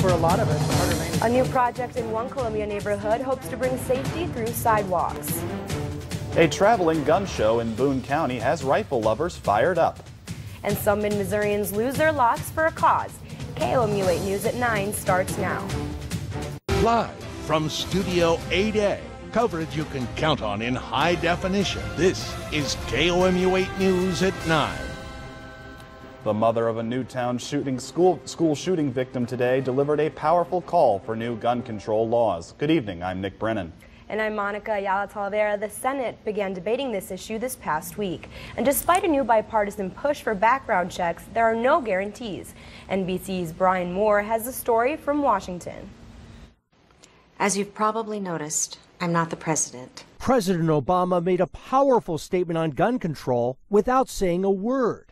for a lot of us. A new project in one Columbia neighborhood hopes to bring safety through sidewalks. A traveling gun show in Boone County has rifle lovers fired up. And some Mid-Missourians lose their locks for a cause. KOMU 8 News at 9 starts now. Live from Studio 8A, coverage you can count on in high definition. This is KOMU 8 News at 9. The mother of a Newtown school shooting victim today delivered a powerful call for new gun control laws. Good evening, I'm Nick Brennan. And I'm Monica Ayala-Talavera. The Senate began debating this issue this past week. And despite a new bipartisan push for background checks, there are no guarantees. NBC's Brian Moore has the story from Washington. As you've probably noticed, I'm not the president. President Obama made a powerful statement on gun control without saying a word.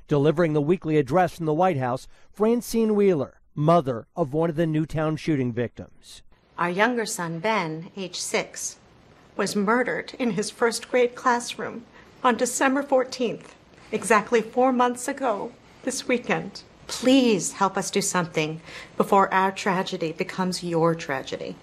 Delivering the weekly address from the White House, Francine Wheeler, mother of one of the Newtown shooting victims. Our younger son, Ben, age 6, was murdered in his first grade classroom on December 14th, exactly 4 months ago this weekend. Please help us do something before our tragedy becomes your tragedy.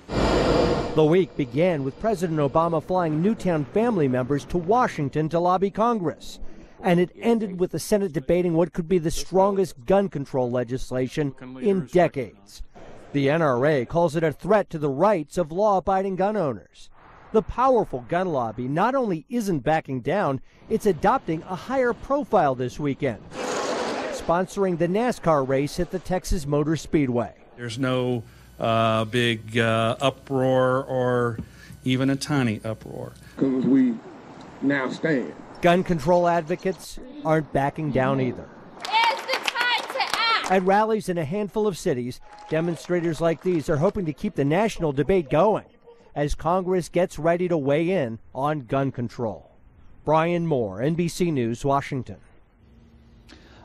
The week began with President Obama flying Newtown family members to Washington to lobby Congress. And it ended with the Senate debating what could be the strongest gun control legislation in decades. The NRA calls it a threat to the rights of law-abiding gun owners. The powerful gun lobby not only isn't backing down, it's adopting a higher profile this weekend, sponsoring the NASCAR race at the Texas Motor Speedway. There's no big uproar or even a tiny uproar. Because we now stand. Gun control advocates aren't backing down either. It's the time to act! At rallies in a handful of cities, demonstrators like these are hoping to keep the national debate going as Congress gets ready to weigh in on gun control. Brian Moore, NBC News, Washington.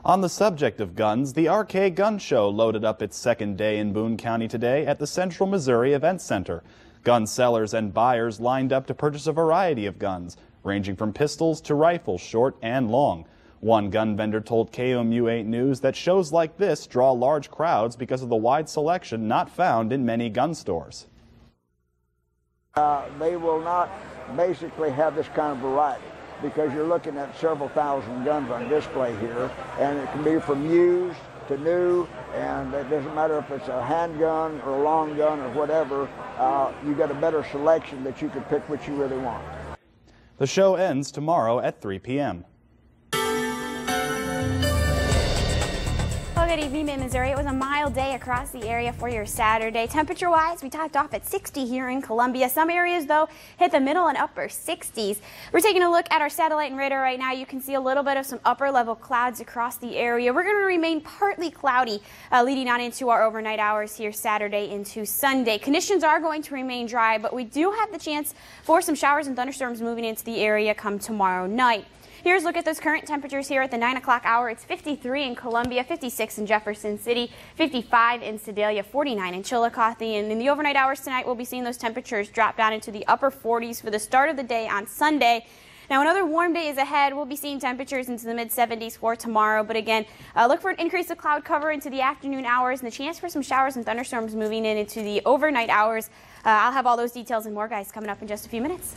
On the subject of guns, the RK Gun Show loaded up its second day in Boone County today at the Central Missouri Event Center. Gun sellers and buyers lined up to purchase a variety of guns, ranging from pistols to rifles, short and long. One gun vendor told KOMU 8 News that shows like this draw large crowds because of the wide selection not found in many gun stores. They will not basically have this kind of variety because you're looking at several thousand guns on display here, and it can be from used to new, and it doesn't matter if it's a handgun or a long gun or whatever. You got a better selection that you can pick what you really want. The show ends tomorrow at 3 p.m. Well, good evening, Mid-Missouri. It was a mild day across the area for your Saturday. Temperature-wise, we topped off at 60 here in Columbia. Some areas, though, hit the middle and upper 60s. We're taking a look at our satellite and radar right now. You can see a little bit of some upper-level clouds across the area. We're going to remain partly cloudy leading on into our overnight hours here Saturday into Sunday. Conditions are going to remain dry, but we do have the chance for some showers and thunderstorms moving into the area come tomorrow night. Here's a look at those current temperatures here at the 9 o'clock hour. It's 53 in Columbia, 56 in Jefferson City, 55 in Sedalia, 49 in Chillicothe. And in the overnight hours tonight, we'll be seeing those temperatures drop down into the upper 40s for the start of the day on Sunday. Now, another warm day is ahead. We'll be seeing temperatures into the mid-70s for tomorrow. But again, look for an increase of cloud cover into the afternoon hours and the chance for some showers and thunderstorms moving in into the overnight hours. I'll have all those details and more, guys, coming up in just a few minutes.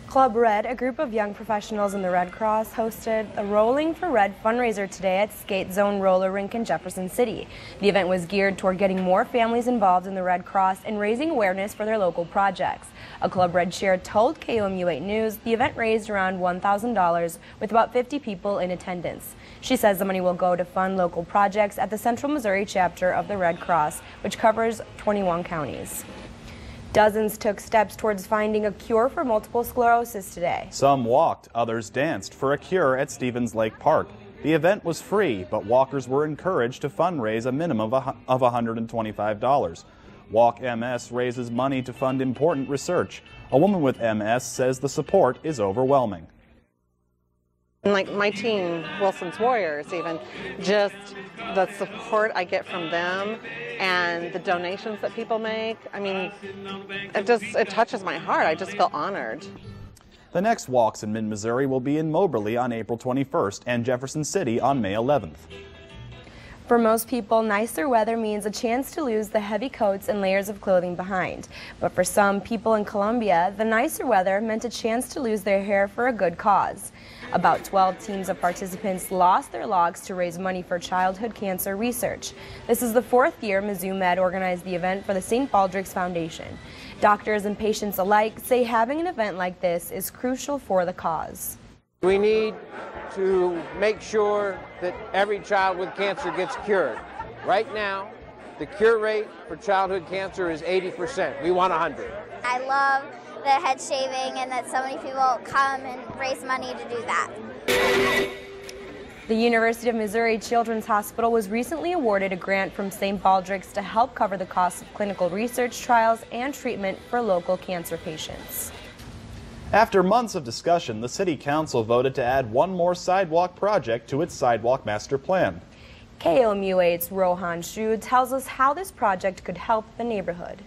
Club Red, a group of young professionals in the Red Cross, hosted a Rolling for Red fundraiser today at Skate Zone Roller Rink in Jefferson City. The event was geared toward getting more families involved in the Red Cross and raising awareness for their local projects. A Club Red chair told KOMU 8 News the event raised around $1,000 with about 50 people in attendance. She says the money will go to fund local projects at the Central Missouri chapter of the Red Cross, which covers 21 counties. Dozens took steps towards finding a cure for multiple sclerosis today. Some walked, others danced for a cure at Stevens Lake Park. The event was free, but walkers were encouraged to fundraise a minimum of $125. Walk MS raises money to fund important research. A woman with MS says the support is overwhelming. Like my team, Wilson's Warriors, even, just the support I get from them and the donations that people make, I mean, it touches my heart. I just feel honored. The next walks in mid-Missouri will be in Moberly on April 21st and Jefferson City on May 11th. For most people, nicer weather means a chance to lose the heavy coats and layers of clothing behind. But for some people in Columbia, the nicer weather meant a chance to lose their hair for a good cause. About 12 teams of participants lost their logs to raise money for childhood cancer research. This is the 4th year Mizzou Med organized the event for the St. Baldrick's Foundation. Doctors and patients alike say having an event like this is crucial for the cause. We need to make sure that every child with cancer gets cured. Right now, the cure rate for childhood cancer is 80%. We want 100. I love the head shaving and that so many people come and raise money to do that. The University of Missouri Children's Hospital was recently awarded a grant from St. Baldrick's to help cover the cost of clinical research trials and treatment for local cancer patients. After months of discussion, the City Council voted to add one more sidewalk project to its sidewalk master plan. KOMU 8's Rohan Shu tells us how this project could help the neighborhood.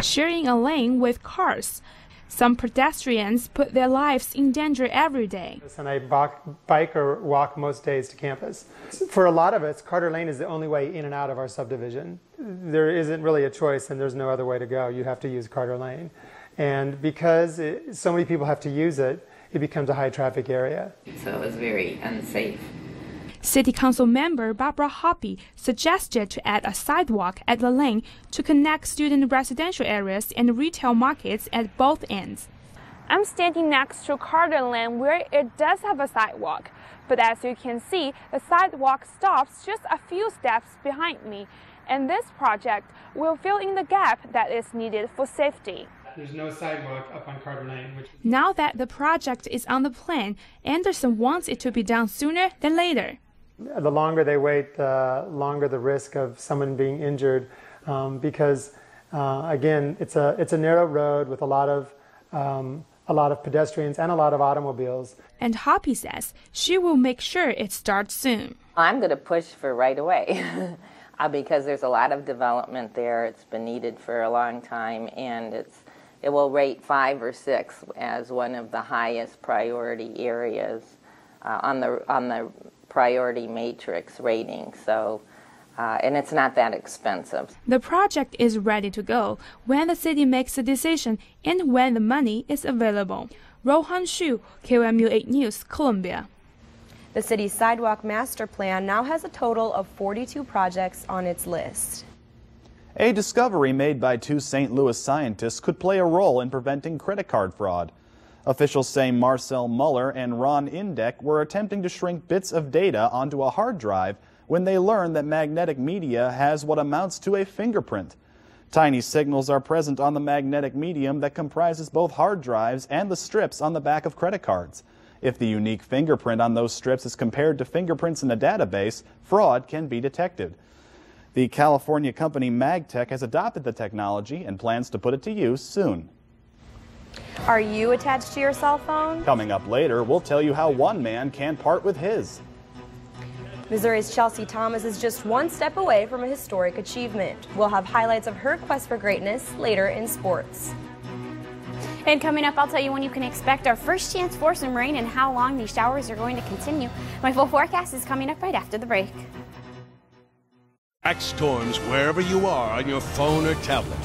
Sharing a lane with cars. Some pedestrians put their lives in danger every day. And I bike or walk most days to campus. For a lot of us, Carter Lane is the only way in and out of our subdivision. There isn't really a choice and there's no other way to go. You have to use Carter Lane. And because so many people have to use it, it becomes a high traffic area. So it's very unsafe. City Council member Barbara Hoppy suggested to add a sidewalk at the lane to connect student residential areas and retail markets at both ends. I'm standing next to Carter Lane where it does have a sidewalk, but as you can see, the sidewalk stops just a few steps behind me, and this project will fill in the gap that is needed for safety. There's no sidewalk up on Carter Lane. Now that the project is on the plan, Anderson wants it to be done sooner than later. The longer they wait, the longer the risk of someone being injured, because again, it's a narrow road with a lot of pedestrians and a lot of automobiles. And Hoppy says she will make sure it starts soon. I'm going to push for right away because there's a lot of development there. It's been needed for a long time, and it will rate 5 or 6 as one of the highest priority areas on the priority matrix rating. So, and it's not that expensive. The project is ready to go when the city makes a decision and when the money is available. Rohan Shu, KOMU 8 News, Columbia. The city's sidewalk master plan now has a total of 42 projects on its list. A discovery made by 2 St. Louis scientists could play a role in preventing credit card fraud. Officials say Marcel Muller and Ron Indek were attempting to shrink bits of data onto a hard drive when they learned that magnetic media has what amounts to a fingerprint. Tiny signals are present on the magnetic medium that comprises both hard drives and the strips on the back of credit cards. If the unique fingerprint on those strips is compared to fingerprints in a database, fraud can be detected. The California company MagTech has adopted the technology and plans to put it to use soon. Are you attached to your cell phone? Coming up later, we'll tell you how one man can part with his. Missouri's Chelsea Thomas is just one step away from a historic achievement. We'll have highlights of her quest for greatness later in sports. And coming up, I'll tell you when you can expect our first chance for some rain and how long these showers are going to continue. My full forecast is coming up right after the break. Track storms wherever you are on your phone or tablet.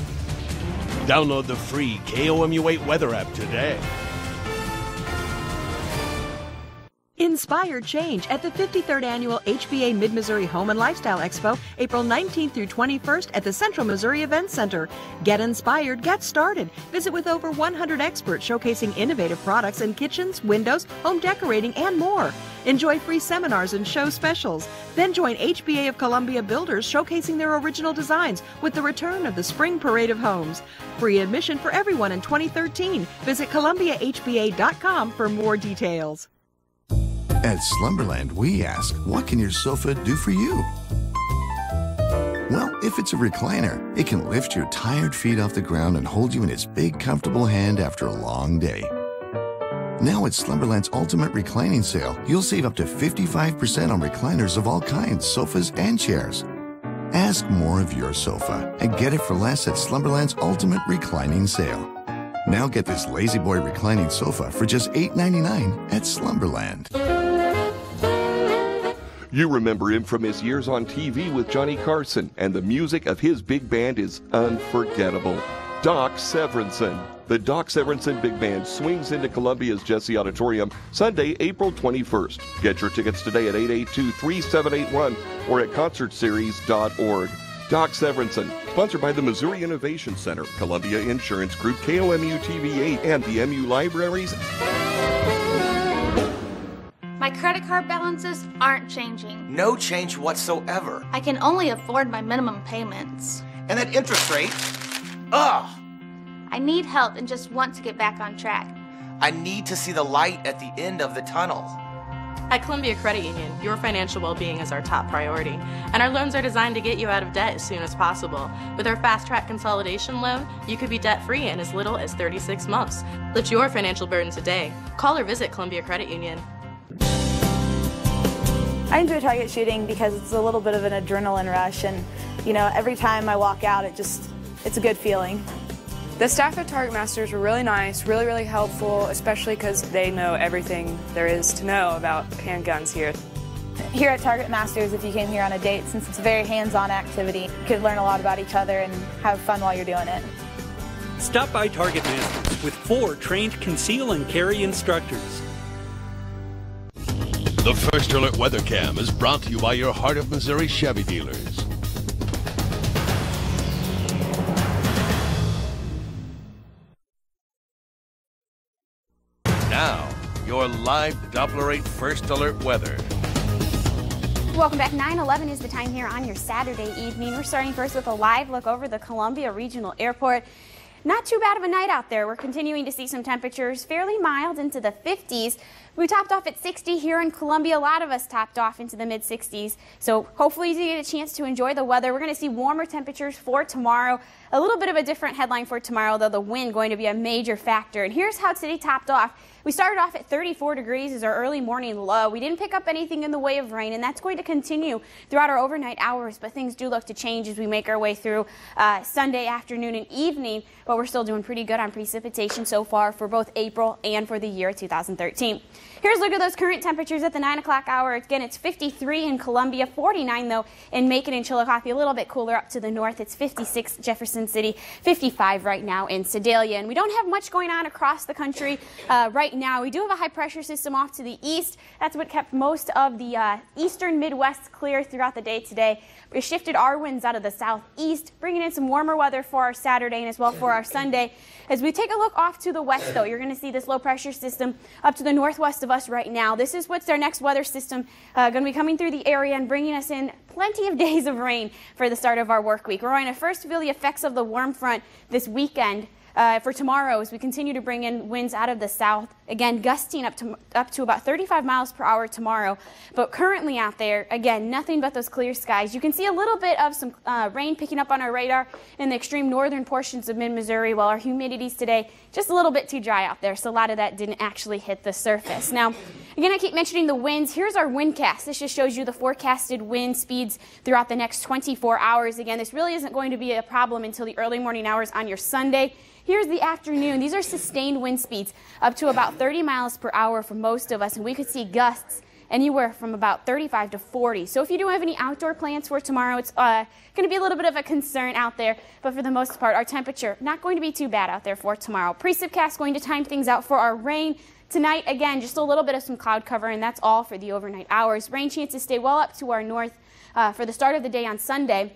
Download the free KOMU 8 weather app today. Inspire change at the 53rd Annual HBA Mid-Missouri Home and Lifestyle Expo, April 19th through 21st at the Central Missouri Event Center. Get inspired, get started. Visit with over 100 experts showcasing innovative products in kitchens, windows, home decorating, and more. Enjoy free seminars and show specials. Then join HBA of Columbia builders showcasing their original designs with the return of the Spring Parade of Homes. Free admission for everyone in 2013. Visit ColumbiaHBA.com for more details. At Slumberland, we ask, what can your sofa do for you? Well, if it's a recliner, it can lift your tired feet off the ground and hold you in its big, comfortable hand after a long day. Now at Slumberland's Ultimate Reclining Sale, you'll save up to 55% on recliners of all kinds, sofas and chairs. Ask more of your sofa and get it for less at Slumberland's Ultimate Reclining Sale. Now get this Lazy Boy reclining sofa for just $8.99 at Slumberland. You remember him from his years on TV with Johnny Carson, and the music of his big band is unforgettable. Doc Severinsen. The Doc Severinsen Big Band swings into Columbia's Jesse Auditorium Sunday, April 21st. Get your tickets today at 882-3781 or at concertseries.org. Doc Severinsen, sponsored by the Missouri Innovation Center, Columbia Insurance Group, KOMU TV8, and the MU Libraries. My credit card balances aren't changing. No change whatsoever. I can only afford my minimum payments. And that interest rate? Ugh! I need help and just want to get back on track. I need to see the light at the end of the tunnel. At Columbia Credit Union, your financial well-being is our top priority, and our loans are designed to get you out of debt as soon as possible. With our fast-track consolidation loan, you could be debt-free in as little as 36 months. Lift your financial burden today. Call or visit Columbia Credit Union. I enjoy target shooting because it's a little bit of an adrenaline rush, and every time I walk out, it's a good feeling. The staff at Target Masters were really nice, really helpful, especially because they know everything there is to know about handguns here. Here at Target Masters, if you came here on a date, since it's a very hands-on activity, you could learn a lot about each other and have fun while you're doing it. Stop by Target Masters with 4 trained conceal and carry instructors. The First Alert Weather Cam is brought to you by your Heart of Missouri Chevy dealers. Now, your live Doppler 8 First Alert weather. Welcome back. 9:11 is the time here on your Saturday evening. We're starting first with a live look over the Columbia Regional Airport. Not too bad of a night out there. We're continuing to see some temperatures fairly mild into the 50s. We topped off at 60 here in Columbia. A lot of us topped off into the mid-60s. So hopefully you get a chance to enjoy the weather. We're going to see warmer temperatures for tomorrow. A little bit of a different headline for tomorrow, though, the wind going to be a major factor. And here's how today topped off. We started off at 34 degrees as our early morning low. We didn't pick up anything in the way of rain, and that's going to continue throughout our overnight hours. But things do look to change as we make our way through Sunday afternoon and evening. But we're still doing pretty good on precipitation so far for both April and for the year 2013. Here's a look at those current temperatures at the 9 o'clock hour. Again, it's 53 in Columbia, 49 though in Macon and Chillicothe. A little bit cooler up to the north. It's 56 Jefferson City, 55 right now in Sedalia. And we don't have much going on across the country right now. We do have a high pressure system off to the east. That's what kept most of the eastern Midwest clear throughout the day today. We shifted our winds out of the southeast, bringing in some warmer weather for our Saturday and as well for our Sunday. As we take a look off to the west, though, you're going to see this low pressure system up to the northwest of us right now. This is what's our next weather system going to be coming through the area and bringing us in plenty of days of rain for the start of our work week. We're going to first feel the effects of the warm front this weekend. For tomorrow, as we continue to bring in winds out of the south, again gusting up to about 35 miles per hour tomorrow. But currently out there, again, nothing but those clear skies. You can see a little bit of some rain picking up on our radar in the extreme northern portions of mid-Missouri, while our humidity's today just a little bit too dry out there, so a lot of that didn't actually hit the surface. Now, again, I keep mentioning the winds. Here's our windcast. This just shows you the forecasted wind speeds throughout the next 24 hours. Again, this really isn't going to be a problem until the early morning hours on your Sunday. Here's the afternoon. These are sustained wind speeds up to about 30 miles per hour for most of us, and we could see gusts anywhere from about 35 to 40. So if you do have any outdoor plans for tomorrow, it's going to be a little bit of a concern out there, but for the most part, our temperature not going to be too bad out there for tomorrow. Precipcast going to time things out for our rain. Tonight, again, just a little bit of some cloud cover, and that's all for the overnight hours. Rain chances stay well up to our north for the start of the day on Sunday.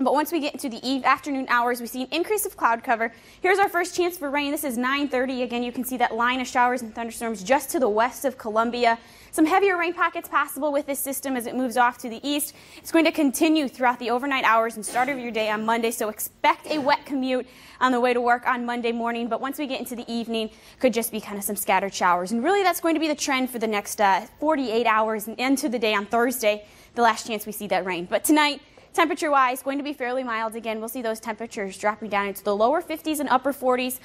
But once we get into the afternoon hours, we see an increase of cloud cover. Here's our first chance for rain. This is 9:30. Again, you can see that line of showers and thunderstorms just to the west of Columbia. Some heavier rain pockets possible with this system as it moves off to the east. It's going to continue throughout the overnight hours and start of your day on Monday, so expect a wet commute on the way to work on Monday morning. But once we get into the evening, could just be kind of some scattered showers. And really, that's going to be the trend for the next 48 hours and into the day on Thursday, the last chance we see that rain. But tonight, temperature-wise, going to be fairly mild. Again, we'll see those temperatures dropping down into the lower 50s and upper 40s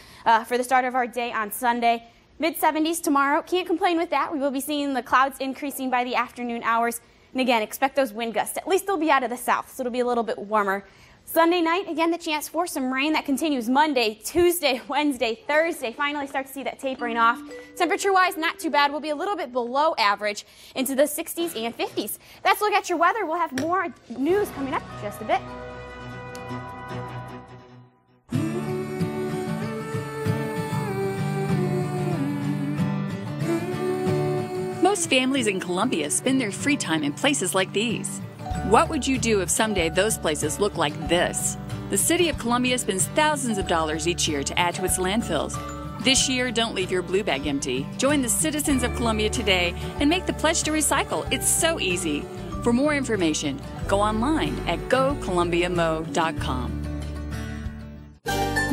for the start of our day on Sunday. Mid-70s tomorrow. Can't complain with that. We will be seeing the clouds increasing by the afternoon hours. And again, expect those wind gusts. At least they'll be out of the south, so it'll be a little bit warmer. Sunday night, again, the chance for some rain that continues Monday, Tuesday, Wednesday, Thursday. Finally start to see that tapering off. Temperature-wise, not too bad. We'll be a little bit below average into the 60s and 50s. That's a look at your weather. We'll have more news coming up in just a bit. Most families in Columbia spend their free time in places like these. What would you do if someday those places look like this? The City of Columbia spends thousands of dollars each year to add to its landfills. This year, don't leave your blue bag empty. Join the citizens of Columbia today and make the pledge to recycle. It's so easy. For more information, go online at gocolumbiamo.com.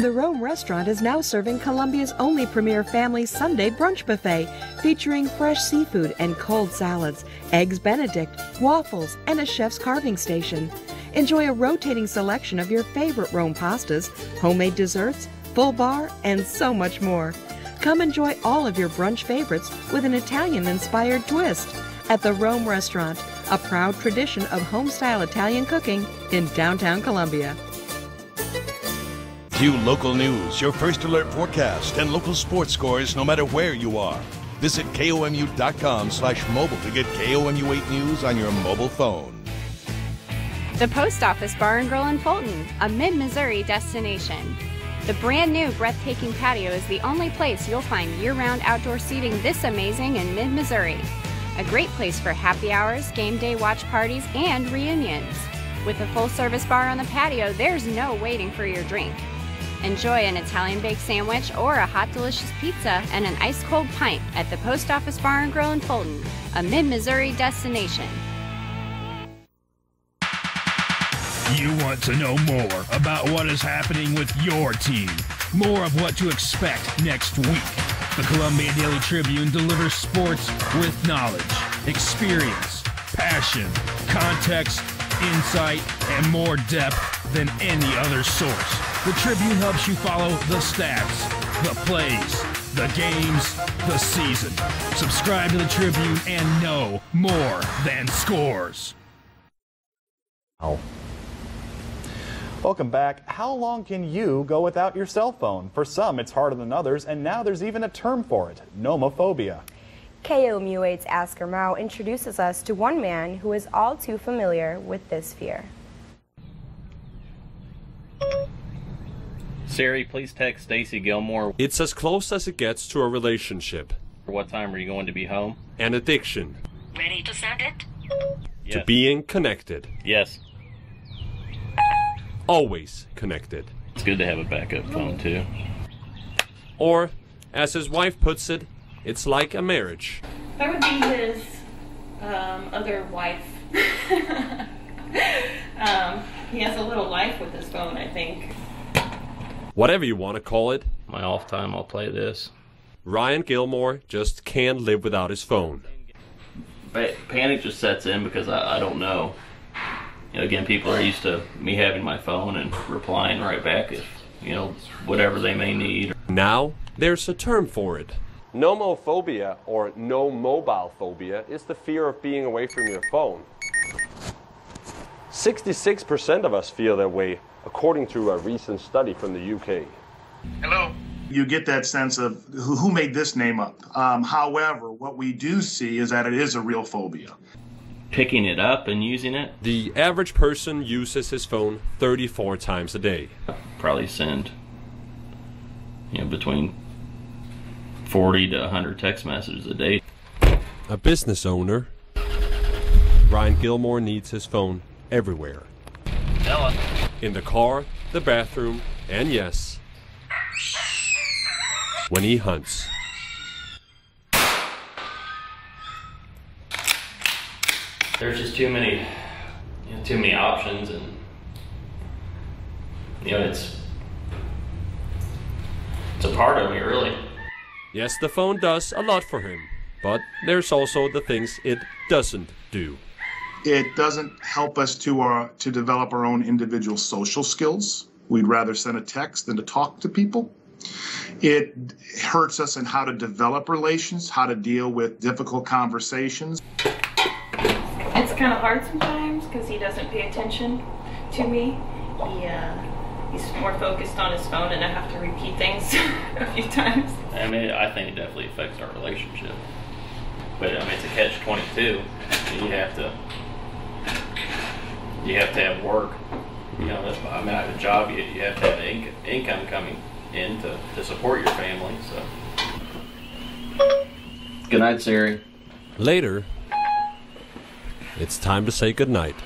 The Rome Restaurant is now serving Columbia's only premier family Sunday brunch buffet, featuring fresh seafood and cold salads, eggs Benedict, waffles, and a chef's carving station. Enjoy a rotating selection of your favorite Rome pastas, homemade desserts, full bar, and so much more. Come enjoy all of your brunch favorites with an Italian-inspired twist at the Rome Restaurant, a proud tradition of home-style Italian cooking in downtown Columbia. View local news, your first alert forecast, and local sports scores no matter where you are. Visit KOMU.com/mobile to get KOMU 8 News on your mobile phone. The Post Office Bar and Grill in Fulton, a mid-Missouri destination. The brand new breathtaking patio is the only place you'll find year-round outdoor seating this amazing in mid-Missouri. A great place for happy hours, game day watch parties, and reunions. With a full-service bar on the patio, there's no waiting for your drink. Enjoy an Italian baked sandwich or a hot delicious pizza and an ice-cold pint at the Post Office Bar and Grill in Fulton, a mid-Missouri destination. You want to know more about what is happening with your team, more of what to expect next week. The Columbia Daily Tribune delivers sports with knowledge, experience, passion, context, insight, and more depth than any other source. The Tribune helps you follow the stats, the plays, the games, the season. Subscribe to the Tribune and know more than scores. Welcome back. How long can you go without your cell phone? For some, it's harder than others, and now there's even a term for it, nomophobia. KOMU 8's Asker Mao introduces us to one man who is all too familiar with this fear. Siri, please text Stacy Gilmore. It's as close as it gets to a relationship. What time are you going to be home? An addiction. Ready to send it? Yes. To being connected. Yes. Always connected. It's good to have a backup phone, too. Or, as his wife puts it, it's like a marriage. I would be his other wife. He has a little life with his phone, I think. Whatever you want to call it. My off time, I'll play this. Ryan Gilmore just can't live without his phone. Panic just sets in because I don't know. You know, again, people are used to me having my phone and replying right back if, you know, whatever they may need. Now, there's a term for it. Nomophobia, or no mobile phobia, is the fear of being away from your phone. 66% of us feel that way, according to a recent study from the UK. Hello. You get that sense of who made this name up. However, what we do see is that it is a real phobia. Picking it up and using it? The average person uses his phone 34 times a day. Probably send, you know, between 40 to 100 text messages a day. A business owner, Ryan Gilmore needs his phone everywhere. Ella. In the car, the bathroom, and yes, when he hunts. There's just too many options, and you know, it's a part of me, really. Yes, the phone does a lot for him, but there's also the things it doesn't do. It doesn't help us to develop our own individual social skills. We'd rather send a text than to talk to people. It hurts us in how to develop relations, how to deal with difficult conversations. It's kind of hard sometimes because he doesn't pay attention to me, He's more focused on his phone, and I have to repeat things a few times. I mean, I think it definitely affects our relationship. But I mean, it's a catch-22. You have to have work. You know, I mean, I have a job. You have to have income coming in to support your family. So, good night, Siri. Later, it's time to say goodnight.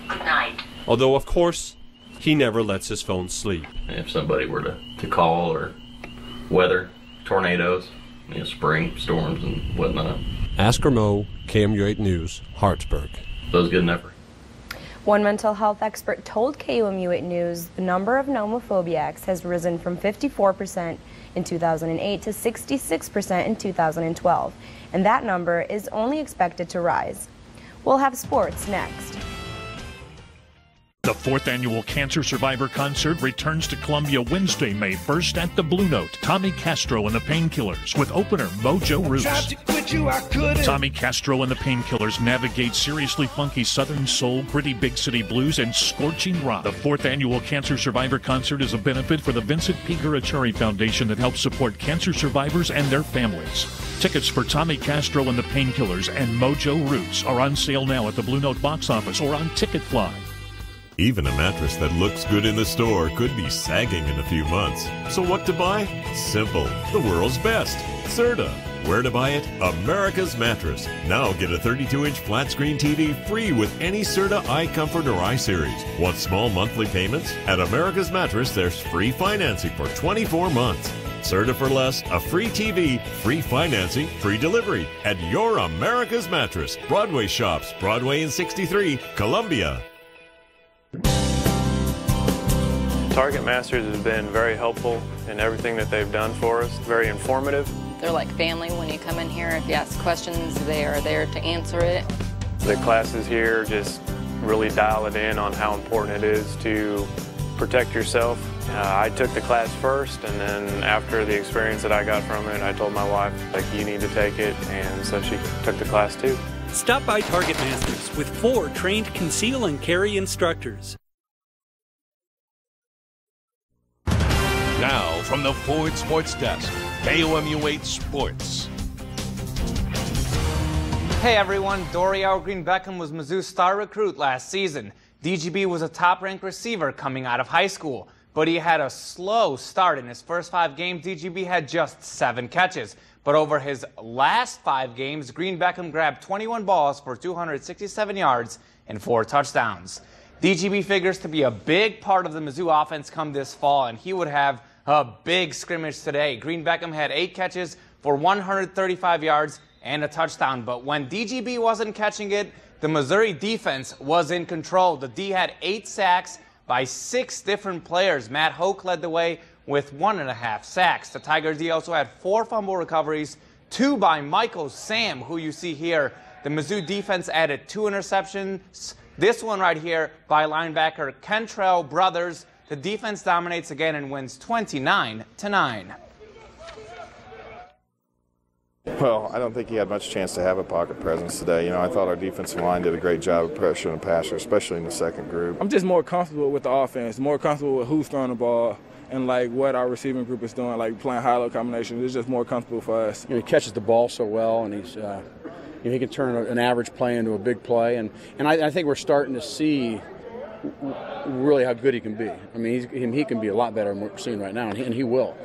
Good night. Although, of course, he never lets his phone sleep. If somebody were to call, or weather, tornadoes, spring storms and whatnot. Oscar Moe, KOMU8 News, Hartsburg. That was good enough. One mental health expert told KOMU8 News the number of nomophobia has risen from 54% in 2008 to 66% in 2012, and that number is only expected to rise. We'll have sports next. The 4th Annual Cancer Survivor Concert returns to Columbia Wednesday, May 1st at the Blue Note. Tommy Castro and the Painkillers with opener Mojo Roots. Tommy Castro and the Painkillers navigate seriously funky Southern soul, gritty big city blues, and scorching rock. The 4th Annual Cancer Survivor Concert is a benefit for the Vincent P. Gurachari Foundation that helps support cancer survivors and their families. Tickets for Tommy Castro and the Painkillers and Mojo Roots are on sale now at the Blue Note box office or on Ticketfly. Even a mattress that looks good in the store could be sagging in a few months. So what to buy? Simple. The world's best. Serta. Where to buy it? America's Mattress. Now get a 32-inch flat screen TV free with any Serta iComfort or iSeries. Want small monthly payments? At America's Mattress, there's free financing for 24 months. Serta for less, a free TV, free financing, free delivery at your America's Mattress. Broadway shops, Broadway and 63, Columbia. Target Masters has been very helpful in everything that they've done for us, very informative. They're like family when you come in here. If you ask questions, they are there to answer it. The classes here just really dial it in on how important it is to protect yourself. I took the class first, and then after the experience that I got from it, I told my wife, like, you need to take it, and so she took the class too. Stop by Target Masters with 4 trained conceal and carry instructors. Now, from the Ford Sports Desk, KOMU8 Sports. Hey everyone, Dorial Green-Beckham was Mizzou's star recruit last season. DGB was a top-ranked receiver coming out of high school, but he had a slow start. In his first 5 games, DGB had just 7 catches. But over his last 5 games, Green-Beckham grabbed 21 balls for 267 yards and 4 touchdowns. DGB figures to be a big part of the Mizzou offense come this fall, and he would have a big scrimmage today. Green-Beckham had 8 catches for 135 yards and a touchdown. But when DGB wasn't catching it, the Missouri defense was in control. The D had 8 sacks by 6 different players. Matt Hoke led the way with 1.5 sacks. The Tiger D also had 4 fumble recoveries, 2 by Michael Sam, who you see here. The Mizzou defense added 2 interceptions. This one right here by linebacker Kentrell Brothers. The defense dominates again and wins 29-9. Well, I don't think he had much chance to have a pocket presence today. You know, I thought our defensive line did a great job of pressuring the passer, especially in the second group. I'm just more comfortable with the offense, more comfortable with who's throwing the ball and like what our receiving group is doing, like playing high-low combinations. It's just more comfortable for us. You know, he catches the ball so well, and he's he can turn an average play into a big play, and I think we're starting to see really how good he can be. I mean, he can be a lot better than what we're seeing right now, and he will.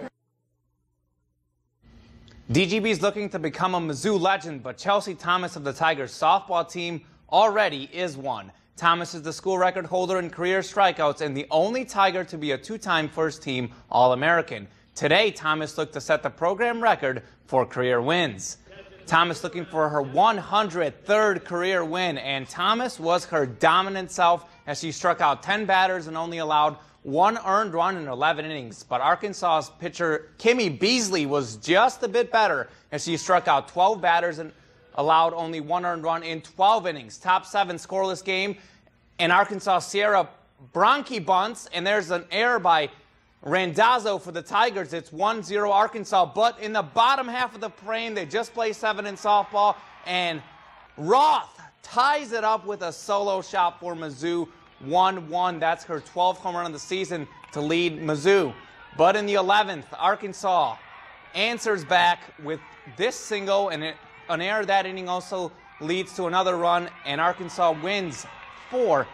DGB is looking to become a Mizzou legend, but Chelsea Thomas of the Tigers softball team already is one. Thomas is the school record holder in career strikeouts and the only Tiger to be a 2-time first-team All-American. Today, Thomas looked to set the program record for career wins. Thomas looking for her 103rd career win, and Thomas was her dominant self as she struck out 10 batters and only allowed 1 earned run in 11 innings. But Arkansas's pitcher Kimmy Beasley was just a bit better as she struck out 12 batters and allowed only 1 earned run in 12 innings. Top 7 scoreless game, and Arkansas Sierra Bronchi bunts, and there's an error by Randazzo for the Tigers. It's 1-0 Arkansas, but in the bottom half of the frame, they just play 7 in softball, and Roth ties it up with a solo shot for Mizzou. 1-1. That's her 12th home run of the season to lead Mizzou. But in the 11th, Arkansas answers back with this single, and an error that inning also leads to another run, and Arkansas wins 4-1.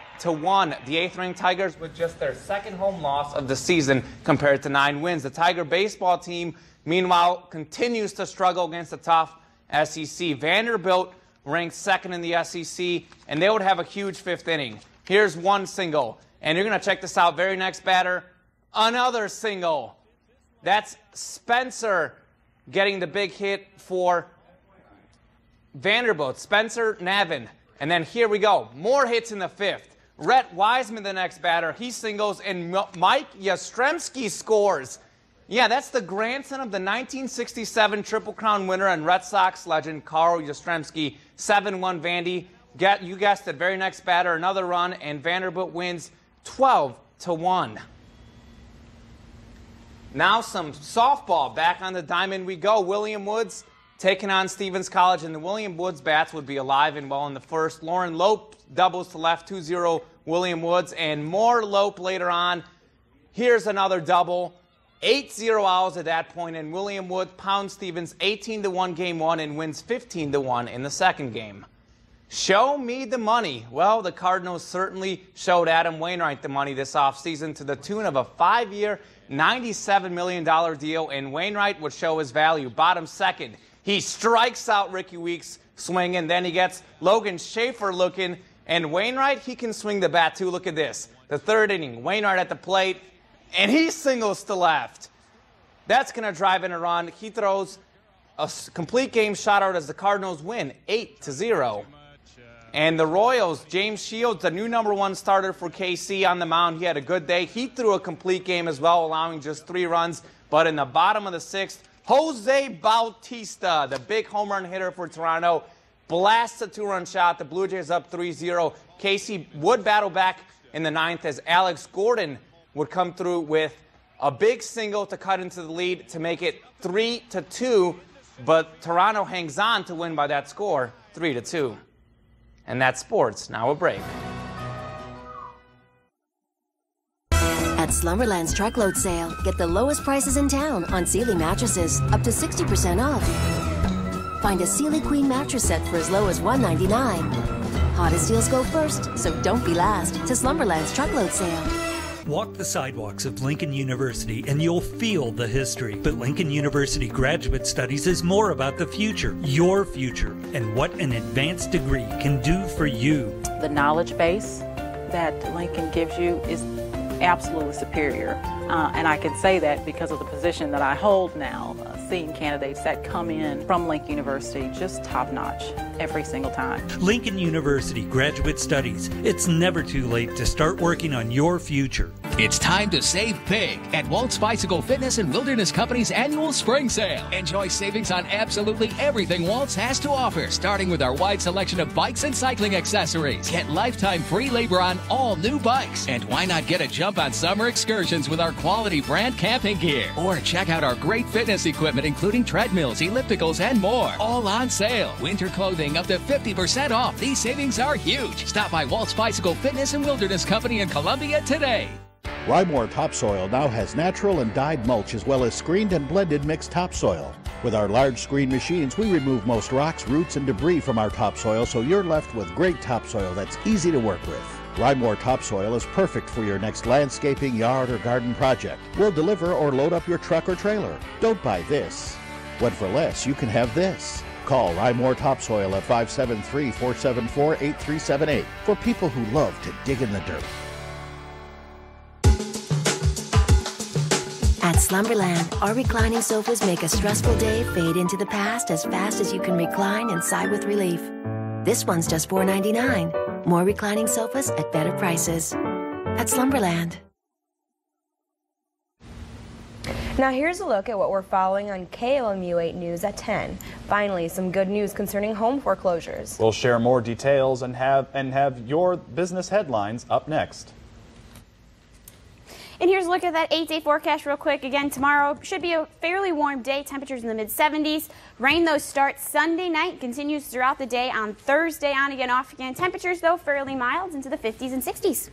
The 8th-ranked Tigers with just their second home loss of the season compared to 9 wins. The Tiger baseball team, meanwhile, continues to struggle against the tough SEC. Vanderbilt ranks second in the SEC, and they would have a huge 5th inning. Here's one single, and you're going to check this out. Very next batter, another single. That's Spencer getting the big hit for Vanderbilt, Spencer Navin. And then here we go, more hits in the 5th. Rhett Wiseman, the next batter, he singles, and Mike Yastrzemski scores. Yeah, that's the grandson of the 1967 Triple Crown winner and Red Sox legend Carl Yastrzemski. 7-1 Vandy. You guessed it, very next batter, another run, and Vanderbilt wins 12-1. Now some softball. Back on the diamond we go. William Woods taking on Stevens College, and the William Woods bats would be alive and well in the first. Lauren Lope doubles to left, 2-0 William Woods, and more Lope later on. Here's another double. 8-0 Owls at that point, and William Woods pounds Stevens 18-1 game 1 and wins 15-1 in the second game. Show me the money. Well, the Cardinals certainly showed Adam Wainwright the money this offseason to the tune of a 5-year, $97 million deal, and Wainwright would show his value. Bottom second, he strikes out Ricky Weeks swinging. Then he gets Logan Schaefer looking, and Wainwright, he can swing the bat too. Look at this. The 3rd inning, Wainwright at the plate, and he singles to left. That's going to drive in a run. He throws a complete game shutout as the Cardinals win 8-0. And the Royals, James Shields, the new #1 starter for KC on the mound. He had a good day. He threw a complete game as well, allowing just 3 runs. But in the bottom of the 6th, Jose Bautista, the big home run hitter for Toronto, blasts a 2-run shot. The Blue Jays up 3-0. KC would battle back in the 9th as Alex Gordon would come through with a big single to cut into the lead to make it 3-2. But Toronto hangs on to win by that score, 3-2. And that's sports. Now a break. At Slumberland's Truckload Sale, get the lowest prices in town on Sealy mattresses, up to 60% off. Find a Sealy Queen mattress set for as low as $199. Hottest deals go first, so don't be last to Slumberland's Truckload Sale. Walk the sidewalks of Lincoln University and you'll feel the history. But Lincoln University Graduate Studies is more about the future, your future, and what an advanced degree can do for you. The knowledge base that Lincoln gives you is absolutely superior. And I can say that because of the position that I hold now, seeing candidates that come in from Lincoln University just top-notch every single time. Lincoln University Graduate Studies. It's never too late to start working on your future. It's time to save big at Walt's Bicycle Fitness and Wilderness Company's annual spring sale. Enjoy savings on absolutely everything Walt's has to offer, starting with our wide selection of bikes and cycling accessories. Get lifetime free labor on all new bikes. And why not get a jump on summer excursions with our quality brand camping gear? Or check out our great fitness equipment, including treadmills, ellipticals, and more. All on sale. Winter clothing up to 50% off. These savings are huge. Stop by Walt's Bicycle Fitness and Wilderness Company in Columbia today. Rymore Topsoil now has natural and dyed mulch as well as screened and blended mixed topsoil. With our large screen machines, we remove most rocks, roots, and debris from our topsoil, so you're left with great topsoil that's easy to work with. Rymore Topsoil is perfect for your next landscaping, yard, or garden project. We'll deliver or load up your truck or trailer. Don't buy this. When for less, you can have this. Call Rymore Topsoil at 573-474-8378 for people who love to dig in the dirt. At Slumberland, our reclining sofas make a stressful day fade into the past as fast as you can recline and sigh with relief. This one's just $4.99. More reclining sofas at better prices. At Slumberland. Now here's a look at what we're following on KOMU 8 News at 10. Finally, some good news concerning home foreclosures. We'll share more details and have your business headlines up next. And here's a look at that 8-day forecast real quick. Again, tomorrow should be a fairly warm day. Temperatures in the mid-70s. Rain, though, starts Sunday night, continues throughout the day. On Thursday, on again, off again. Temperatures, though, fairly mild into the 50s and 60s.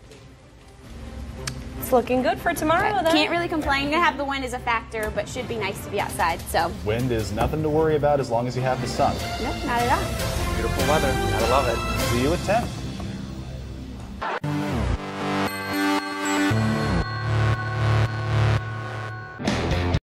It's looking good for tomorrow, then. Can't really complain. Gonna have the wind as a factor, but should be nice to be outside. So Wind is nothing to worry about as long as you have the sun. nope, not at all. Beautiful weather. Gotta love it. See you at 10.